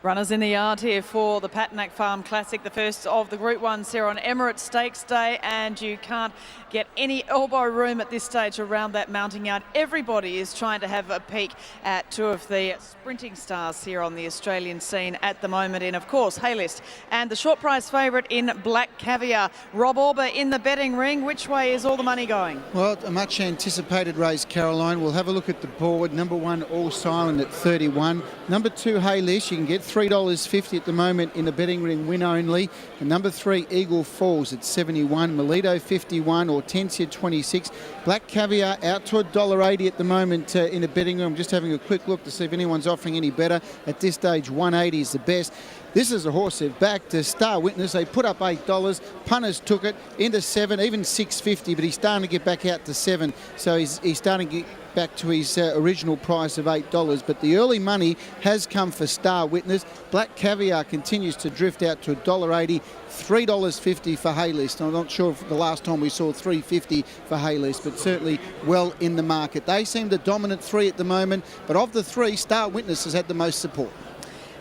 Runners in the yard here for the Patinack Farm Classic, the first of the Group 1s here on Emirates Stakes Day, and you can't get any elbow room at this stage around that mounting yard. Everybody is trying to have a peek at two of the sprinting stars here on the Australian scene at the moment in, of course, Haylist and the short price favourite in Black Caviar. Rob Auber in the betting ring. Which way is all the money going? Well, a much anticipated race, Caroline. We'll have a look at the board. Number 1, All Silent at 31. Number 2, Haylist, you can get $3.50 at the moment in the betting ring, win only. And number 3, Eagle Falls at 71. Melito 51, Hortensia 26. Black Caviar out to $1.80 at the moment in the betting room. I'm just having a quick look to see if anyone's offering any better. At this stage, 180 is the best. This is a horse they've backed to StarWitness. They put up $8. Punters took it into 7, even $6.50, but he's starting to get back out to 7. So he's starting to get back to his original price of $8. But the early money has come for StarWitness. Black Caviar continues to drift out to $1.80. $3.50 for Haylist. I'm not sure if the last time we saw $3.50 for Haylist, but certainly well in the market. They seem the dominant 3 at the moment, but of the 3, StarWitness has had the most support.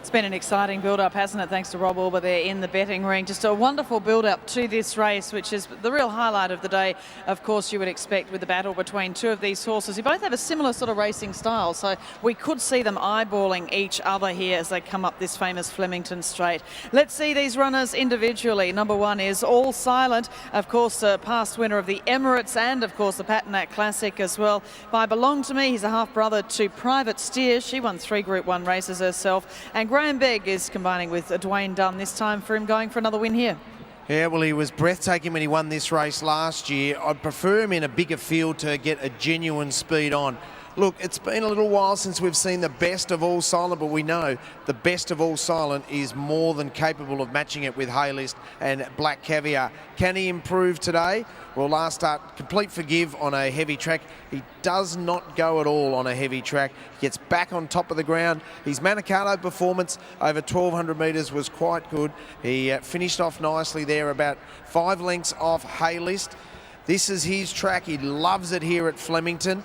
It's been an exciting build-up, hasn't it? Thanks to Rob Auber there in the betting ring. Just a wonderful build-up to this race, which is the real highlight of the day. Of course, you would expect with the battle between two of these horses who both have a similar sort of racing style. So we could see them eyeballing each other here as they come up this famous Flemington straight. Let's see these runners individually. Number 1 is All Silent. Of course, a past winner of the Emirates and, of course, the Patinack Classic as well. By Belong to Me, he's a half-brother to Private Steer. She won 3 Group 1 races herself. And Graham Begg is combining with Dwayne Dunn this time for him, going for another win here. Yeah, well, he was breathtaking when he won this race last year. I'd prefer him in a bigger field to get a genuine speed on. Look, it's been a little while since we've seen the best of All Silent, but we know the best of All Silent is more than capable of matching it with Haylist and Black Caviar. Can he improve today? Well, last start, complete forgive on a heavy track. He does not go at all on a heavy track. He gets back on top of the ground. His Manicato performance over 1,200 metres was quite good. He finished off nicely there, about 5 lengths off Haylist. This is his track. He loves it here at Flemington.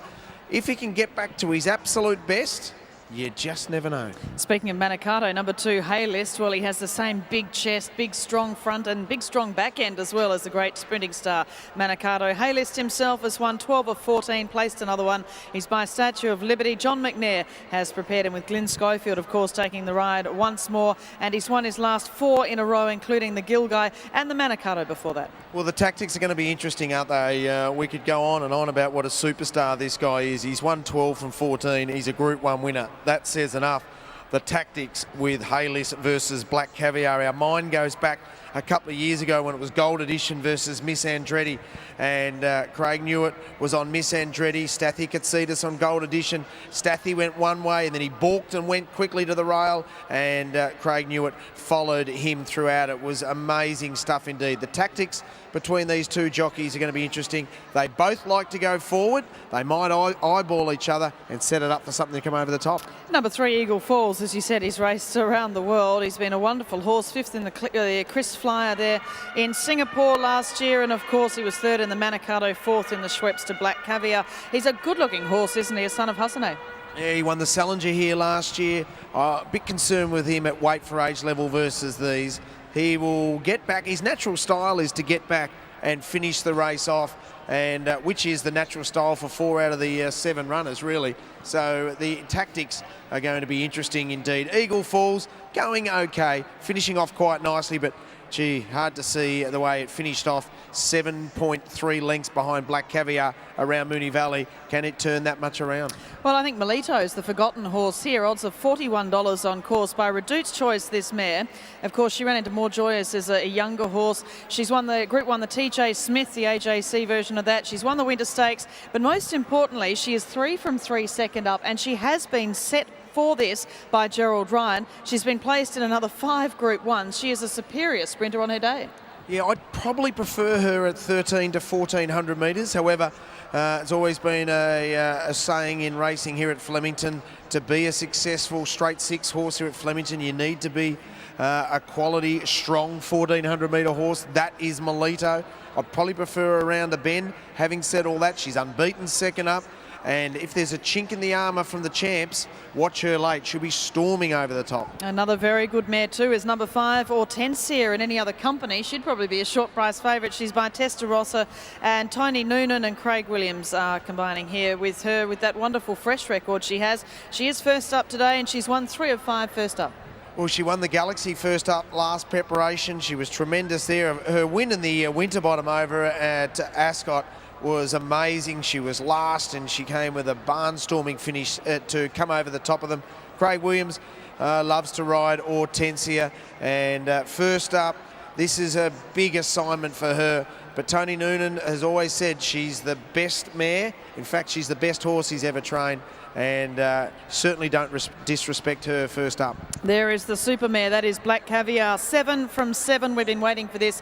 If he can get back to his absolute best, you just never know. Speaking of Manicato, number 2, Haylist, well, he has the same big chest, big strong front and big strong back end as well as the great sprinting star Manicato. Haylist himself has won 12 of 14, placed another one. He's by Statue of Liberty. John McNair has prepared him with Glyn Schofield, of course, taking the ride once more, and he's won his last 4 in a row, including the Gilgai and the Manicato before that. Well, the tactics are going to be interesting, aren't they? We could go on and on about what a superstar this guy is. He's won 12 from 14. He's a Group 1 winner. That says enough. The tactics with Haylist versus Black Caviar. Our mind goes back a couple of years ago when it was Gold Edition versus Miss Andretti, and Craig Newitt was on Miss Andretti. Stathy Katsidis on Gold Edition. Stathy went one way and then he balked and went quickly to the rail, and Craig Newitt followed him throughout. It was amazing stuff indeed. The tactics between these two jockeys are going to be interesting. They both like to go forward. They might eyeball each other and set it up for something to come over the top. Number 3, Eagle Falls, as you said, he's raced around the world. He's been a wonderful horse, 5th in the Chris Flyer there in Singapore last year, and of course he was 3rd in the Manicato, 4th in the Schweppes to Black Caviar. He's a good-looking horse, isn't he, a son of Hassanay? Yeah, he won the Salinger here last year. A bit concerned with him at weight for age level versus these. He will get back. His natural style is to get back and finish the race off, and which is the natural style for 4 out of the 7 runners, really. So the tactics are going to be interesting indeed. Eagle Falls going okay, finishing off quite nicely, but gee, hard to see the way it finished off. 7.3 lengths behind Black Caviar around Moonee Valley. Can it turn that much around? Well, I think Melito is the forgotten horse here. Odds of $41 on course by Reduced Choice, this mare. Of course, she ran into More Joyous as a younger horse. She's won the Group 1, the TJ Smith, the AJC version of that. She's won the Winter Stakes, but most importantly, she is 3 from 3 second up, and she has been set for this by Gerald Ryan. She's been placed in another 5 Group 1s. She is a superior sprinter on her day. Yeah, I'd probably prefer her at 13 to 1400 metres. However, it's always been a saying in racing here at Flemington, to be a successful straight 6 horse here at Flemington, you need to be a quality, strong 1400 metre horse. That is Melito. I'd probably prefer her around the bend. Having said all that, she's unbeaten second up. And if there's a chink in the armour from the champs, watch her late. She'll be storming over the top. Another very good mare too is number 5, Hortensia. In any other company, she'd probably be a short price favourite. She's by Testarossa, and Tony Noonan and Craig Williams are combining here with her with that wonderful fresh record she has. She is first up today, and she's won 3 of 5 first up. Well, she won the Galaxy first up last preparation. She was tremendous there. Her win in the Winterbottom over at Ascot was amazing. She was last, and she came with a barnstorming finish to come over the top of them. Craig Williams loves to ride Hortensia, and first up, this is a big assignment for her. But Tony Noonan has always said she's the best mare. In fact, she's the best horse he's ever trained, and certainly don't disrespect her first up. There is the super mare. That is Black Caviar. 7 from 7. We've been waiting for this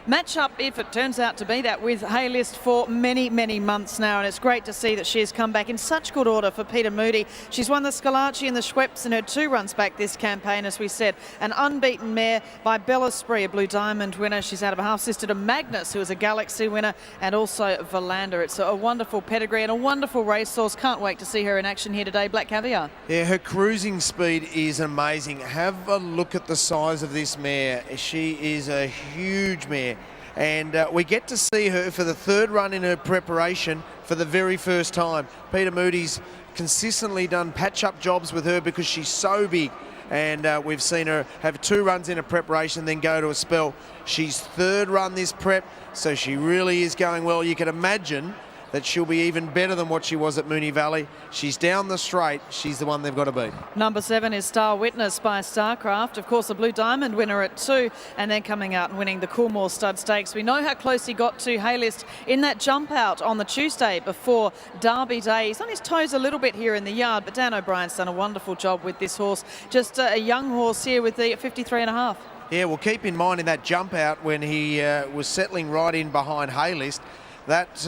match-up, if it turns out to be that, with Haylist for many, many months now, and it's great to see that she has come back in such good order for Peter Moody. She's won the Scalacci and the Schweppes in her 2 runs back this campaign, as we said. An unbeaten mare by Bella Spree, a Blue Diamond winner. She's out of a half-sister to Magnus, who is a Galaxy winner, and also Valander. It's a wonderful pedigree and a wonderful racehorse. Can't wait to see her in action here today, Black Caviar. Yeah, her cruising speed is amazing. Have a look at the size of this mare. She is a huge mare. And we get to see her for the 3rd run in her preparation for the very first time. Peter Moody's consistently done patch-up jobs with her because she's so big. And we've seen her have 2 runs in her preparation, then go to a spell. She's 3rd run this prep, so she really is going well. You can imagine that she'll be even better than what she was at Moonee Valley. She's down the straight. She's the one they've got to beat. Number 7 is StarWitness by Starcraft. Of course, a Blue Diamond winner at 2, and then coming out and winning the Coolmore Stud Stakes. We know how close he got to Haylist in that jump out on the Tuesday before Derby Day. He's on his toes a little bit here in the yard, but Dan O'Brien's done a wonderful job with this horse. Just a young horse here with the 53.5. Yeah, well, keep in mind in that jump out when he was settling right in behind Haylist, that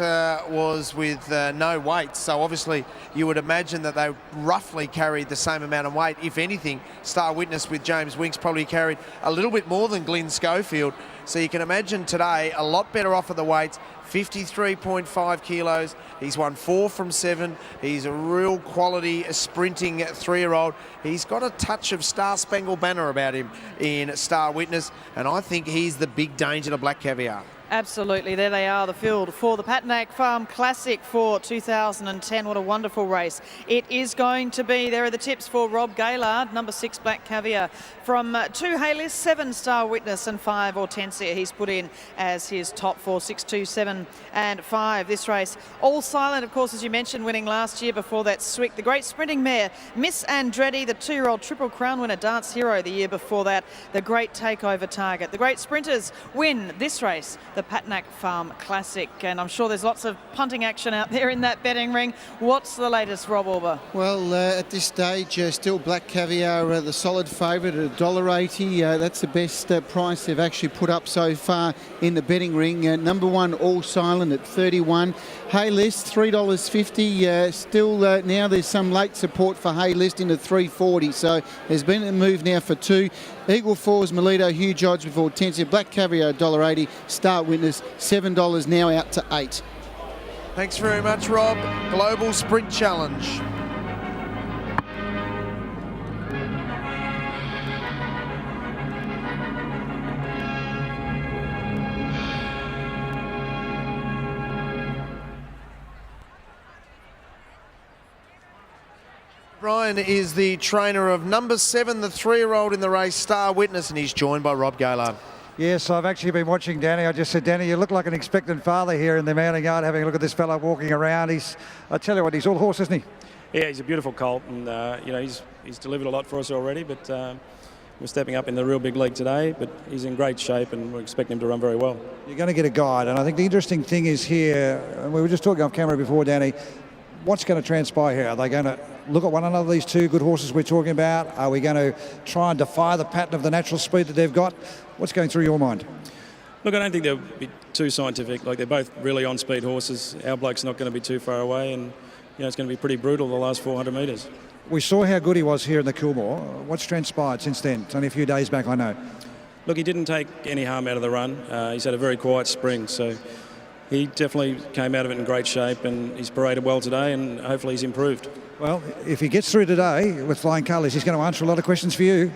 was with no weight, so obviously you would imagine that they roughly carried the same amount of weight. If anything, StarWitness with James Winks probably carried a little bit more than Glyn Schofield. So you can imagine today a lot better off of the weights, 53.5 kilos. He's won 4 from 7. He's a real quality sprinting 3-year-old. He's got a touch of Star Spangled Banner about him in StarWitness, and I think he's the big danger to Black Caviar. Absolutely, there they are, the field for the Patnack Farm Classic for 2010. What a wonderful race it is going to be. There are the tips for Rob Gaylard, number 6 Black Caviar. From 2 Haylist, 7 StarWitness and 5 Hortensia. He's put in as his top 4, 6, 2, 7 and 5. This race all silent, of course, as you mentioned, winning last year. Before that, Swick, the great sprinting mare, Miss Andretti, the 2-year-old Triple Crown winner, Dance Hero the year before that, the great takeover target. The great sprinters win this race, the Patnack Farm Classic, and I'm sure there's lots of punting action out there in that betting ring. What's the latest, Rob Auber? Well, at this stage, still Black Caviar, the solid favourite at $1.80. That's the best price they've actually put up so far in the betting ring. Number 1, All Silent at 31. Haylist, $3.50. Still now there's some late support for Haylist into 3.40. So there's been a move now for 2. Eagle Falls, Melito, huge odds with Hortensia. Black Caviar, $1.80. StarWitness, $7 now out to 8. Thanks very much, Rob. Global Sprint Challenge. Brian is the trainer of number 7, the 3-year-old in the race, StarWitness, and he's joined by Rob Gaylard. Yes, I've actually been watching Danny. I just said, Danny, you look like an expectant father here in the mounting yard, having a look at this fella walking around. I tell you what, he's all horse, isn't he? Yeah, he's a beautiful colt, and you know, he's delivered a lot for us already, but we're stepping up in the real big league today, but he's in great shape and we're expecting him to run very well. You're going to get a guide, and I think the interesting thing is here, and we were just talking off camera before, Danny, what's going to transpire here? Are they going to look at one another, these 2 good horses we're talking about? Are we going to try and defy the pattern of the natural speed that they've got? What's going through your mind? Look, I don't think they'll be too scientific. Like, they're both really on-speed horses. Our bloke's not going to be too far away, and you know, it's going to be pretty brutal the last 400 metres. We saw how good he was here in the Coolmore. What's transpired since then? It's only a few days back, I know. Look, he didn't take any harm out of the run. He's had a very quiet spring, so he definitely came out of it in great shape, and he's paraded well today, and hopefully he's improved. Well, if he gets through today with flying colours, he's going to answer a lot of questions for you.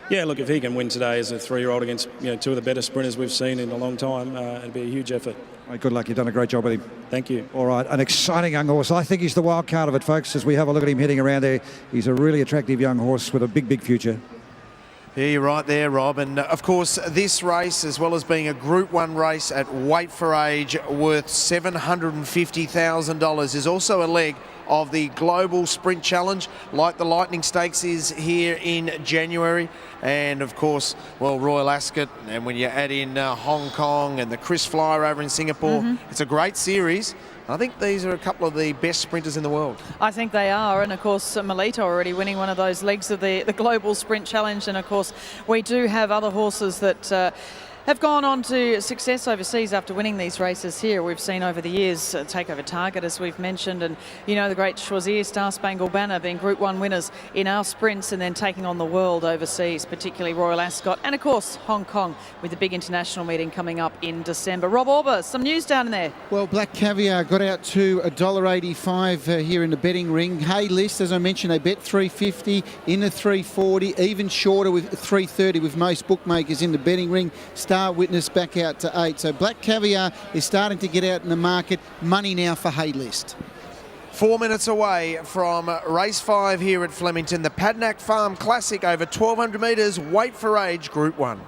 Yeah, look, if he can win today as a 3-year-old against two of the better sprinters we've seen in a long time, it'd be a huge effort. Right, good luck. You've done a great job with him. Thank you. All right, an exciting young horse. I think he's the wild card of it, folks, as we have a look at him heading around there. He's a really attractive young horse with a big, big future. Yeah, you're right there, Rob. And of course, this race, as well as being a Group 1 race at weight for age worth $750,000, is also a leg of the Global Sprint Challenge, like the Lightning Stakes is here in January. And of course, well, Royal Ascot, and when you add in Hong Kong and the Chris Flyer over in Singapore, it's a great series. I think these are a couple of the best sprinters in the world. I think they are, and of course Melita already winning one of those legs of the Global Sprint Challenge, and of course we do have other horses that have gone on to success overseas after winning these races here. We've seen over the years Takeover Target, as we've mentioned, and the great Choisir, Star Spangled Banner being Group 1 winners in our sprints and then taking on the world overseas, particularly Royal Ascot, and of course Hong Kong with the big international meeting coming up in December. Rob Auber, some news down in there. Well, Black Caviar got out to $1.85 here in the betting ring. Hay List, as I mentioned, they bet $3.50, in the $3.40, even shorter with $3.30 with most bookmakers in the betting ring. StarWitness back out to $8. So Black Caviar is starting to get out in the market. Money now for Hay List. 4 minutes away from race 5 here at Flemington, the Padnack Farm Classic over 1,200 metres, weight for age, Group 1.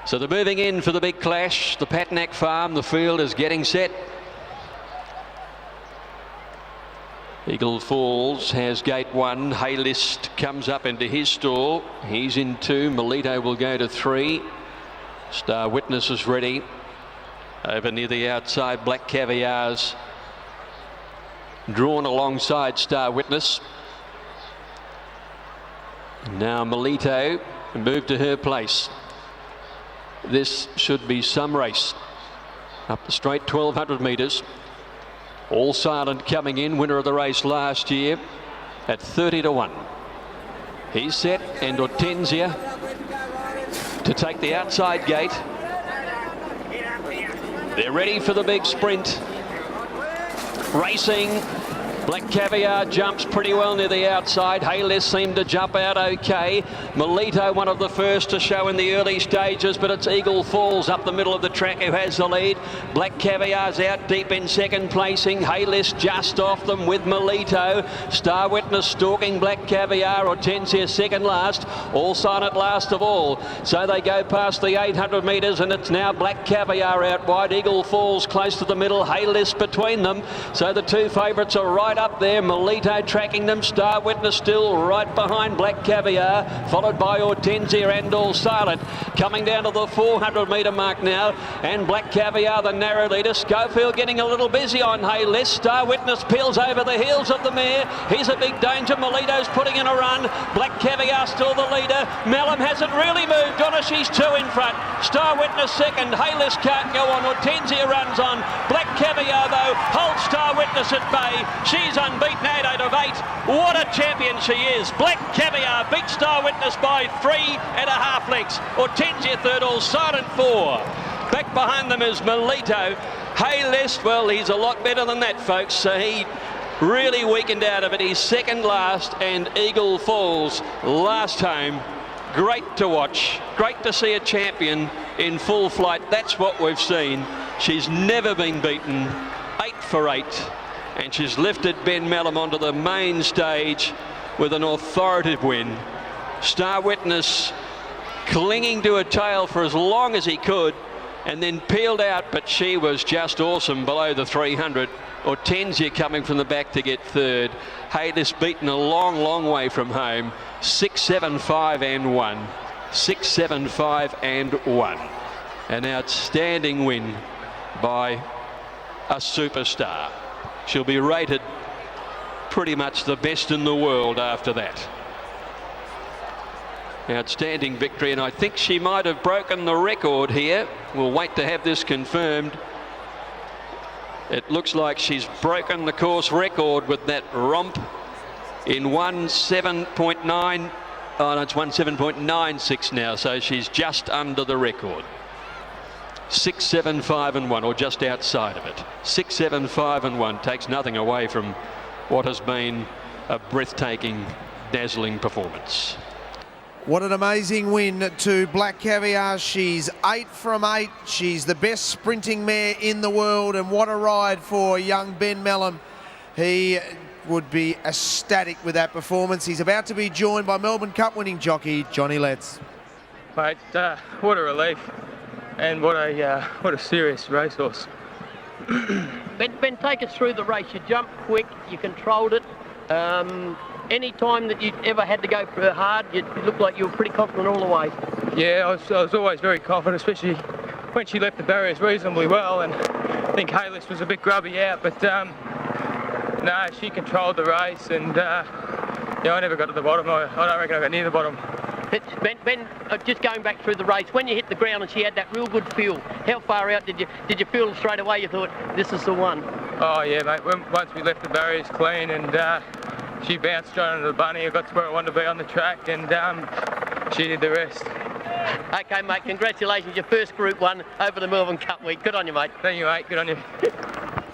So they're moving in for the big clash. The Patnack Farm, the field is getting set. Eagle Falls has gate 1. Haylist comes up into his stall. He's in 2. Melito will go to 3. StarWitness is ready. Over near the outside, Black Caviar's drawn alongside StarWitness. Now Melito moved to her place. This should be some race. Up the straight, 1200 metres. All Silent coming in, winner of the race last year at 30 to 1. He's set, and Hortensia to take the outside gate. They're ready for the big sprint. Racing. Black Caviar jumps pretty well near the outside. Hayless seemed to jump out okay. Melito, one of the first to show in the early stages, but it's Eagle Falls up the middle of the track who has the lead. Black Caviar's out deep in second placing. Hayless just off them with Melito. StarWitness stalking Black Caviar. Hortensia second last. All Silent last of all. So they go past the 800 metres, and it's now Black Caviar out wide. Eagle Falls close to the middle. Hayless between them. So the two favourites are right up there. Melito tracking them. StarWitness still right behind Black Caviar, followed by Hortensia and All Silent. Coming down to the 400 metre mark now, and Black Caviar the narrow leader. Schofield getting a little busy on Hayless. StarWitness peels over the heels of the mare. He's a big danger. Melito's putting in a run. Black Caviar still the leader. Mellum hasn't really moved on her. She's 2 in front. StarWitness second. Hayless can't go on. Hortensia runs on. Black Caviar though holds StarWitness at bay. She's unbeaten 8 out of 8. What a champion she is. Black Caviar beats StarWitness by 3.5 lengths. Hortensia third, All Silent 4. Back behind them is Melito. Hayless, well, he's a lot better than that, folks. So he really weakened out of it. He's second last, and Eagle Falls last home. Great to watch. Great to see a champion in full flight. That's what we've seen. She's never been beaten. 8 for 8. And she's lifted Ben Mellum onto the main stage with an authoritative win. StarWitness clinging to a tail for as long as he could and then peeled out, but she was just awesome below the 300. Hortensia coming from the back to get third. Hayless beaten a long way from home. 6-7-5 and 1. 6-7-5 and 1. An outstanding win by a superstar. She'll be rated pretty much the best in the world after that. Outstanding victory, and I think she might have broken the record here. We'll wait to have this confirmed. It looks like she's broken the course record with that romp in 1:7.9. Oh, no, it's 1:7.96 now, so she's just under the record. 6-7-5 and 1, or just outside of it. 6-7-5 and 1 takes nothing away from what has been a breathtaking, dazzling performance. What an amazing win to Black Caviar. She's 8 from 8. She's the best sprinting mare in the world, and what a ride for young Ben Mellum. He would be ecstatic with that performance. He's about to be joined by Melbourne Cup winning jockey Johnny Letts. Mate, what a relief. And what a serious racehorse. Ben, take us through the race. You jumped quick, you controlled it. Any time that you ever had to go hard, you looked like you were pretty confident all the way. Yeah, I was always very confident, especially when she left the barriers reasonably well. And I think Hayless was a bit grubby out, but no, she controlled the race, and yeah, I never got to the bottom. I don't reckon I got near the bottom. Ben, just going back through the race, when you hit the ground and she had that real good feel, how far out did you feel straight away you thought, this is the one? Oh yeah, mate, once we left the barriers clean and she bounced straight onto the bunny, I got to where I wanted to be on the track, and she did the rest. Okay, mate, congratulations, your first Group 1 over the Melbourne Cup week. Good on you, mate. Thank you, mate, good on you.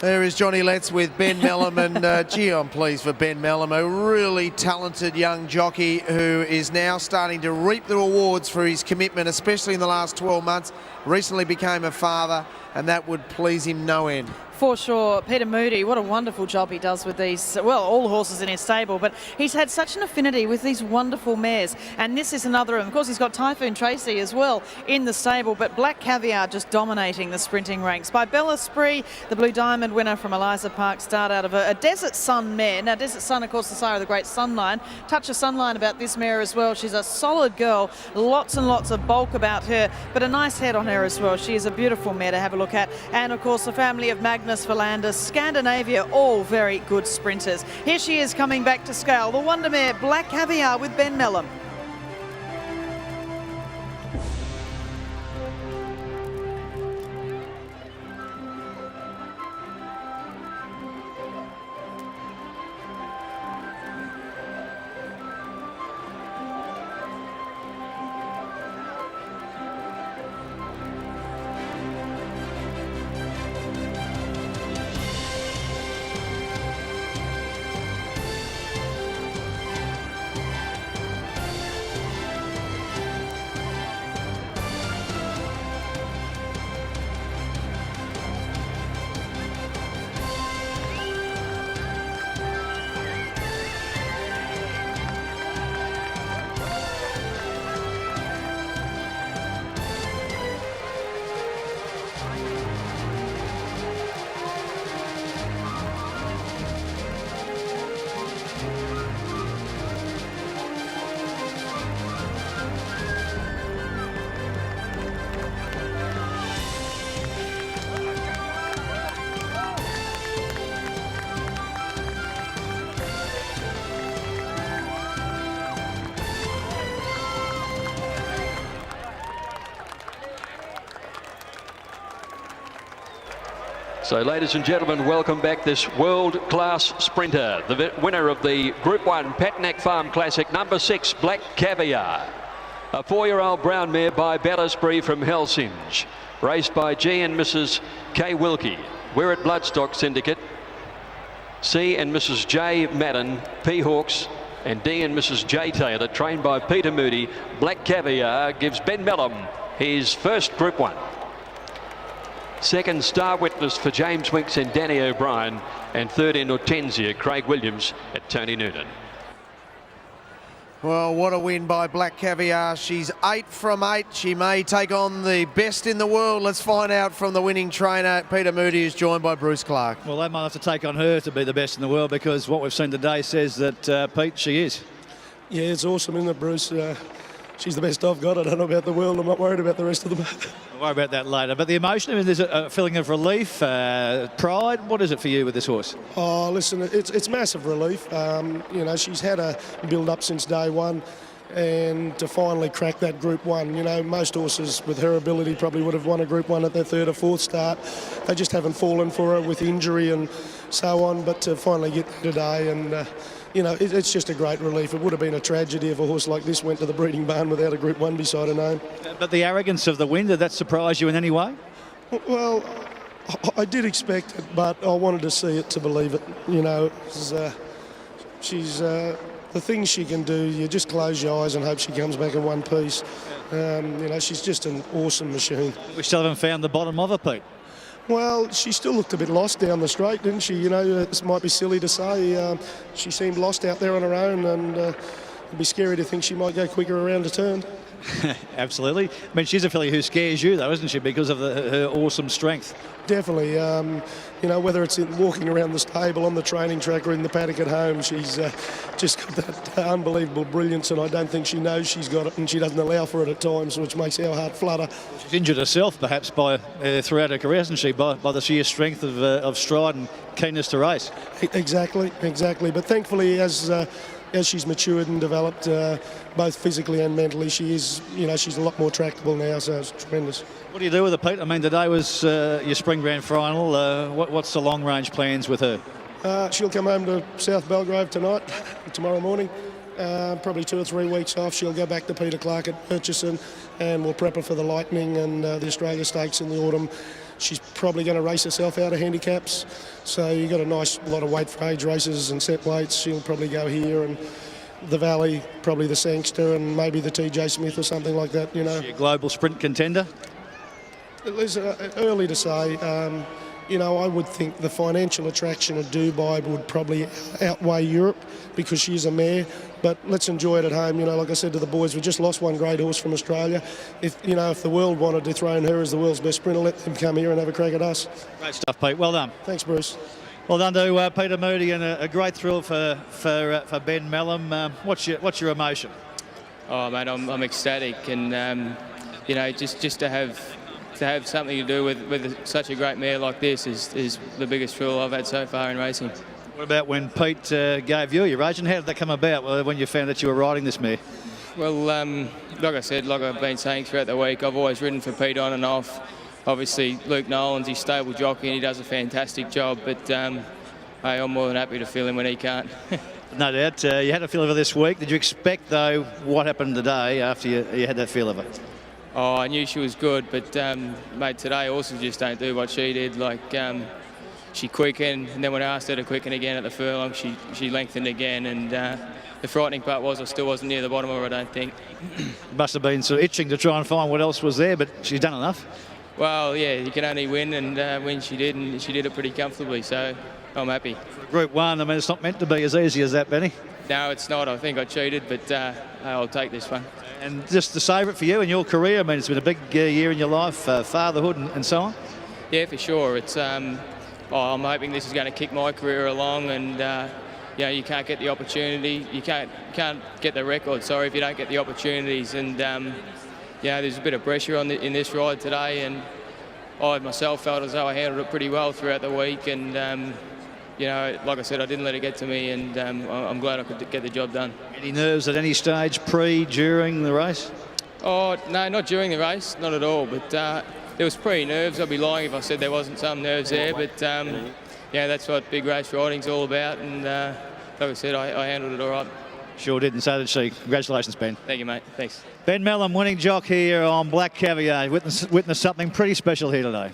There is Johnny Letts with Ben Mellum, and gee, I'm pleased for Ben Mellum, a really talented young jockey who is now starting to reap the rewards for his commitment, especially in the last 12 months. recently became a father, and that would please him no end. For sure. Peter Moody, what a wonderful job he does with these, well, all horses in his stable, but he's had such an affinity with these wonderful mares. And this is another of them. Of course, he's got Typhoon Tracy as well in the stable, but Black Caviar just dominating the sprinting ranks. By Bella Spree, the Blue Diamond winner from Eliza Park, start out of a Desert Sun mare. Now, Desert Sun, of course, the sire of the Great Sunline. Touch of Sunline about this mare as well. She's a solid girl, lots and lots of bulk about her, but a nice head on her as well. She is a beautiful mare to have a look at. And, of course, the family of Magnus Verlander, Scandinavia, all very good sprinters. Here she is coming back to scale, the wonder mare Black Caviar with Ben Melham. So, ladies and gentlemen, welcome back this world-class sprinter, the winner of the Group 1 Patnack Farm Classic, number 6, Black Caviar. A 4-year-old brown mare by Bella Spree from Helsinge, raced by G and Mrs. K. Wilkie. We're at Bloodstock Syndicate. C and Mrs. J. Madden, P. Hawks, and D and Mrs. J. Taylor, trained by Peter Moody. Black Caviar gives Ben Melham his first Group 1. Second, StarWitness for James Winks and Danny O'Brien. And third in Hortensia, Craig Williams at Tony Noonan. Well, what a win by Black Caviar. She's 8 from 8. She may take on the best in the world. Let's find out from the winning trainer, Peter Moody, who's joined by Bruce Clark. Well, they might have to take on her to be the best in the world, because what we've seen today says that, Pete, she is. Yeah, it's awesome, isn't it, Bruce? She's the best I've got. I don't know about the world. I'm not worried about the rest of them. We'll worry about that later. But the emotion, I mean, there's a feeling of relief, pride. What is it for you with this horse? Oh, listen, it's massive relief. You know, she's had a build-up since day one, and to finally crack that Group 1. You know, most horses with her ability probably would have won a Group 1 at their third or fourth start. They just haven't fallen for her with injury and so on. But to finally get there today, and you know, it's just a great relief. It would have been a tragedy if a horse like this went to the breeding barn without a Group 1 beside her name. But the arrogance of the win, did that surprise you in any way? Well, I did expect it, but I wanted to see it to believe it. You know, she's the things she can do. You just close your eyes and hope she comes back in one piece. You know, she's just an awesome machine. We still haven't found the bottom of her, Pete. Well, she still looked a bit lost down the straight, didn't she? You know, this might be silly to say. She seemed lost out there on her own, and it'd be scary to think she might go quicker around a turn. Absolutely. I mean, she's a filly who scares you, though, isn't she, because of her awesome strength? Definitely. You know, whether it's in walking around the stable, on the training track, or in the paddock at home, she's just got that unbelievable brilliance, and I don't think she knows she's got it, and she doesn't allow for it at times, which makes our heart flutter. She's injured herself, perhaps, by throughout her career, hasn't she, by the sheer strength of stride and keenness to race. Exactly. But thankfully, as she's matured and developed, both physically and mentally, she is, you know, she's a lot more tractable now, so it's tremendous. What do you do with her, Pete? I mean, today was your spring grand final. What's the long-range plans with her? She'll come home to South Belgrave tonight, tomorrow morning. Probably 2 or 3 weeks off. She'll go back to Peter Clark at Murchison, and we'll prep her for the Lightning and the Australia Stakes in the autumn. She's probably going to race herself out of handicaps, so you've got a nice lot of weight for age races and set weights. She'll probably go here and the Valley, probably the Sangster, and maybe the TJ Smith or something like that, you know. Is she a global sprint contender? Listen, early to say. You know, I would think the financial attraction of Dubai would probably outweigh Europe because she's a mare. But let's enjoy it at home. You know, like I said to the boys, we just lost one great horse from Australia. If the world wanted to dethrone her as the world's best sprinter, let them come here and have a crack at us. Great stuff, Pete. Well done. Thanks, Bruce. Well done to Peter Moody, and a great thrill for Ben Mellum. What's your emotion? Oh, mate, I'm ecstatic, and just to have something to do with such a great mare like this is the biggest thrill I've had so far in racing. What about when Pete gave you your agent? How did that come about when you found that you were riding this mare? Well, like I said, like I've been saying throughout the week, I've always ridden for Pete on and off. Obviously, Luke Nolan's his stable jockey and he does a fantastic job, but hey, I'm more than happy to fill in when he can't. No doubt. You had a feel of her this week. Did you expect, though, what happened today after you had that feel of it? Oh, I knew she was good, but mate, today horses just don't do what she did. Like she quickened, and then when I asked her to quicken again at the furlong, she lengthened again. And the frightening part was I still wasn't near the bottom of her, I don't think. Must have been sort of itching to try and find what else was there, but she's done enough. Well, yeah, you can only win, and when she did, and she did it pretty comfortably, so I'm happy. For Group 1, I mean, it's not meant to be as easy as that, Benny. No, it's not. I think I cheated, but I'll take this one. And just the favourite for you in your career, I mean, it's been a big year in your life, fatherhood and so on. Yeah, for sure. It's I'm hoping this is going to kick my career along, and you can't get the opportunity, you can't get the record. Sorry, if you don't get the opportunities, and there's a bit of pressure in this ride today, and I myself felt as though I handled it pretty well throughout the week, and like I said, I didn't let it get to me, and I'm glad I could get the job done. Any nerves at any stage, during the race? Oh, no, not during the race, not at all, but there was pre-nerves. I'd be lying if I said there wasn't some nerves there, but that's what big race riding's all about, and like I said, I handled it all right. Sure did, and so did she. Congratulations, Ben. Thank you, mate. Thanks. Ben Mellum, winning jock here on Black Caviar. Witness something pretty special here today.